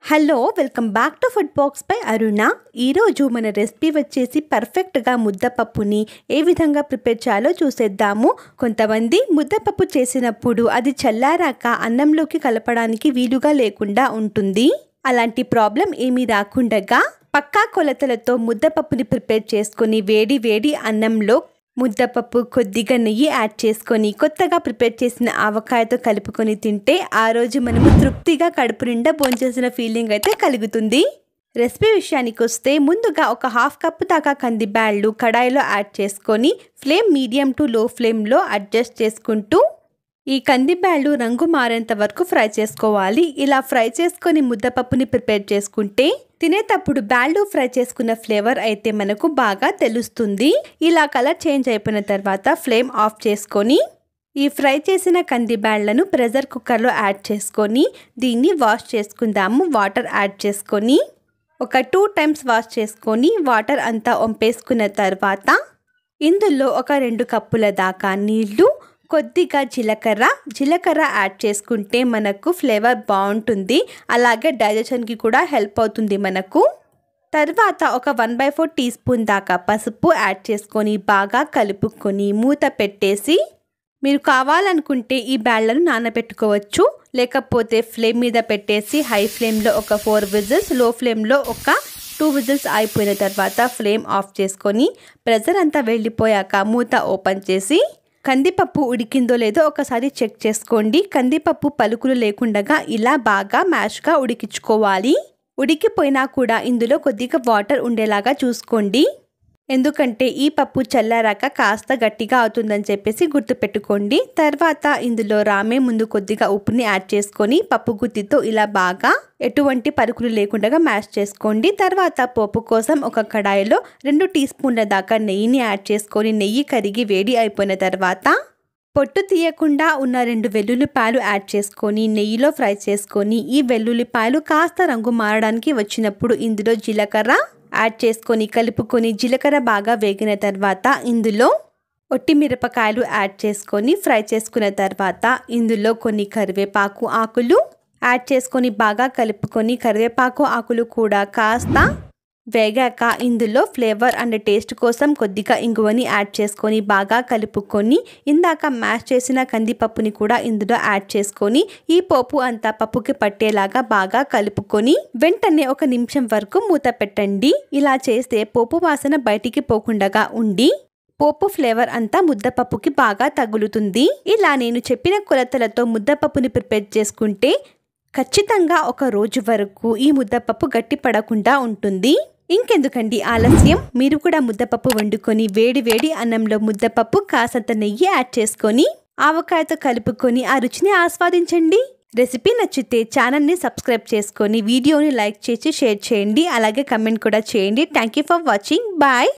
Hello welcome back to food box by Aruna. ఈరోజు మన recipe వచ్చేసి పర్ఫెక్ట్గా ముద్దపప్పుని ఏ విధంగా ప్రిపేర్ చేయాలో చూసేద్దాము. కొంతమంది ముద్దపప్పు చేసినప్పుడు అది చల్లారాక అన్నంలోకి కలపడానికి వీలుగా లేకుండా ఉంటుంది. అలాంటి ప్రాబ్లం ఏమీ రాకుండా పక్కా కొలతలతో ముద్దపప్పుని ప్రిపేర్ చేసుకొని వేడి వేడి అన్నంలో ముద్దపప్పు కొద్దిగా నెయ్యి యాడ్ చేసుకొని కొత్తగా ప్రిపేర్ చేసిన ఆవకాయతో కలుపుకొని తింటే ఆ రోజు మనము తృప్తిగా కడుపు నిండా భోంచేసిన ఫీలింగ్ అయితే కలుగుతుంది. రెసిపీ విషయానికి వస్తే ముందుగా ఒక హాఫ్ కప్ దాకా కందిబ్యాళ్ళు కడాయిలో యాడ్ చేసుకొని ఫ్లేమ్ మీడియం టు లో ఫ్లేమ్లో అడ్జస్ట్ చేసుకుంటూ ఈ కందిబ్యాళ్ళు రంగు మారేంత వరకు ఫ్రై చేసుకోవాలి. ఇలా ఫ్రై చేసుకొని ముద్దపప్పుని ప్రిపేర్ చేసుకుంటే తినేటప్పుడు బ్యాళ్ళు ఫ్రై చేసుకున్న ఫ్లేవర్ అయితే మనకు బాగా తెలుస్తుంది. ఇలా కలర్ చేంజ్ అయిపోయిన తర్వాత ఫ్లేమ్ ఆఫ్ చేసుకొని ఈ ఫ్రై చేసిన కందిబ్యాళ్ళను ప్రెషర్ కుక్కర్లో యాడ్ చేసుకొని దీన్ని వాష్ చేసుకుందాము. వాటర్ యాడ్ చేసుకొని ఒక 2 టైమ్స్ వాష్ చేసుకొని వాటర్ అంతా వంపేసుకున్న తర్వాత ఇందులో ఒక 2 కప్పుల దాకా నీళ్లు, కొద్దిగా జీలకర్ర యాడ్ చేసుకుంటే మనకు ఫ్లేవర్ బాగుంటుంది. అలాగే డైజెషన్కి కూడా హెల్ప్ అవుతుంది మనకు. తర్వాత ఒక 1/4 టీ స్పూన్ దాకా పసుపు యాడ్ చేసుకొని బాగా కలుపుకొని మూత పెట్టేసి మీరు కావాలనుకుంటే ఈ బ్యాళ్ళను నానబెట్టుకోవచ్చు. లేకపోతే ఫ్లేమ్ మీద పెట్టేసి హై ఫ్లేమ్లో ఒక 4 విజిల్స్, లో ఫ్లేమ్లో ఒక 2 విజిల్స్ అయిపోయిన తర్వాత ఫ్లేమ్ ఆఫ్ చేసుకొని ప్రెషర్ అంతా వెళ్ళిపోయాక మూత ఓపెన్ చేసి కందిపప్పు ఉడికిందో లేదో ఒకసారి చెక్ చేసుకోండి. కందిపప్పు పలుకులు లేకుండా ఇలా బాగా మ్యాష్గా ఉడికించుకోవాలి. ఉడికిపోయినా కూడా ఇందులో కొద్దిగా వాటర్ ఉండేలాగా చూసుకోండి. ఎందుకంటే ఈ పప్పు చల్లారాక కాస్త గట్టిగా అవుతుందని చెప్పేసి గుర్తుపెట్టుకోండి. తర్వాత ఇందులో రామే ముందు కొద్దిగా ఉప్పుని యాడ్ చేసుకొని పప్పు గుత్తితో ఇలా బాగా ఎటువంటి పలుకులు లేకుండా మ్యాష్ చేసుకోండి. తర్వాత పోపు కోసం ఒక కడాయిలో 2 టీ స్పూన్ల దాకా నెయ్యిని యాడ్ చేసుకొని నెయ్యి కరిగి వేడి అయిపోయిన తర్వాత పొట్టు తీయకుండా ఉన్న 2 వెల్లుల్లిపాయలు యాడ్ చేసుకొని నెయ్యిలో ఫ్రై చేసుకొని ఈ వెల్లుల్లిపాయలు కాస్త రంగు మారడానికి వచ్చినప్పుడు ఇందులో జీలకర్ర యాడ్ చేసుకొని కలుపుకొని జీలకర్ర బాగా వేగిన తర్వాత ఇందులో ఒట్టి మిరపకాయలు యాడ్ చేసుకొని ఫ్రై చేసుకున్న తర్వాత ఇందులో కొన్ని కరివేపాకు ఆకులు యాడ్ చేసుకొని బాగా కలుపుకొని కరివేపాకు ఆకులు కూడా కాస్త వేగాక ఇందులో ఫ్లేవర్ అండ్ టేస్ట్ కోసం కొద్దిగా ఇంగువని యాడ్ చేసుకొని బాగా కలుపుకొని ఇందాక మ్యాష్ చేసిన కందిపప్పుని కూడా ఇందులో యాడ్ చేసుకొని ఈ పోపు అంతా పప్పుకి పట్టేలాగా బాగా కలుపుకొని వెంటనే 1 నిమిషం వరకు మూత పెట్టండి. ఇలా చేస్తే పోపు వాసన బయటికి పోకుండా ఉండి పోపు ఫ్లేవర్ అంతా ముద్దపప్పుకి బాగా తగులుతుంది. ఇలా నేను చెప్పిన కొలతలతో ముద్దపప్పుని ప్రిపేర్ చేసుకుంటే ఖచ్చితంగా 1 రోజు వరకు ఈ ముద్దపప్పు గట్టి పడకుండా ఉంటుంది. ఇంకెందుకండి ఆలస్యం, మీరు కూడా ముద్దపప్పు వండుకొని వేడి వేడి అన్నంలో ముద్దపప్పు కాసంత నెయ్యి యాడ్ చేసుకొని ఆవకాయతో కలుపుకొని ఆ రుచిని ఆస్వాదించండి. రెసిపీ నచ్చితే ఛానల్ని సబ్స్క్రైబ్ చేసుకొని వీడియోని లైక్ చేసి షేర్ చేయండి. అలాగే కమెంట్ కూడా చేయండి. Thank you for watching. Bye.